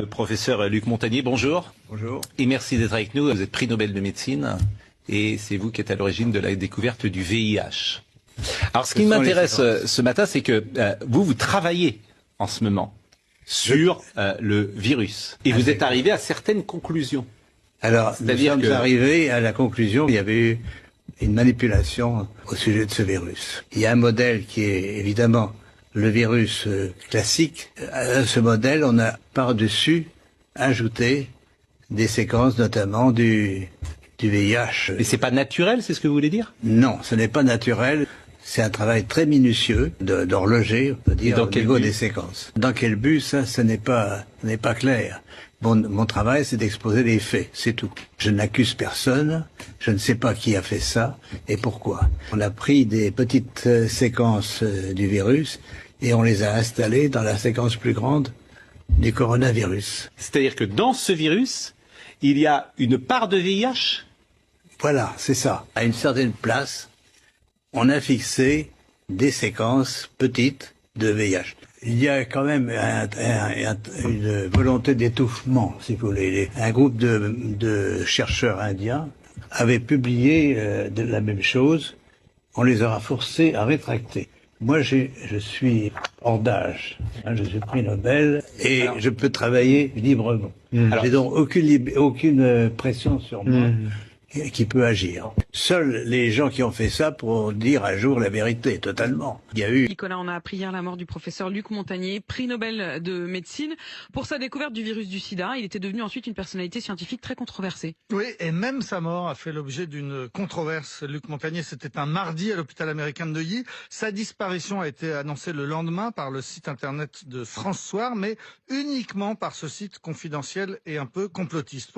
Professeur Luc Montagnier, bonjour. Bonjour. Et merci d'être avec nous. Vous êtes prix Nobel de médecine et c'est vous qui êtes à l'origine de la découverte du VIH. Alors ce qui m'intéresse ce matin, c'est que vous travaillez en ce moment sur le virus et vous êtes arrivé à certaines conclusions. Alors, nous sommes arrivés à la conclusion qu'il y avait eu une manipulation au sujet de ce virus. Il y a un modèle qui est évidemment le virus classique. À ce modèle, on a par-dessus ajouté des séquences, notamment du VIH. Et c'est pas naturel, c'est ce que vous voulez dire? Non, ce n'est pas naturel. C'est un travail très minutieux d'horloger, on peut dire, au niveau des séquences. Dans quel but, ça, ce n'est pas clair. Mon travail, c'est d'exposer les faits, c'est tout. Je n'accuse personne, je ne sais pas qui a fait ça et pourquoi. On a pris des petites séquences du virus et on les a installées dans la séquence plus grande du coronavirus. C'est-à-dire que dans ce virus, il y a une part de VIH? Voilà, c'est ça. À une certaine place, on a fixé des séquences petites de VIH. Il y a quand même une volonté d'étouffement, si vous voulez. Un groupe de chercheurs indiens avait publié de la même chose. On les aura forcés à rétracter. Moi, je suis hors d'âge. Je suis prix Nobel et je peux travailler librement. J'ai donc aucune pression sur moi qui peut agir. Seuls les gens qui ont fait ça pourront dire un jour la vérité, totalement. Il y a eu... Nicolas, on a appris hier la mort du professeur Luc Montagnier, prix Nobel de médecine, pour sa découverte du virus du sida. Il était devenu ensuite une personnalité scientifique très controversée. Oui, et même sa mort a fait l'objet d'une controverse. Luc Montagnier, c'était un mardi à l'hôpital américain de Neuilly. Sa disparition a été annoncée le lendemain par le site internet de France Soir, mais uniquement par ce site confidentiel et un peu complotiste.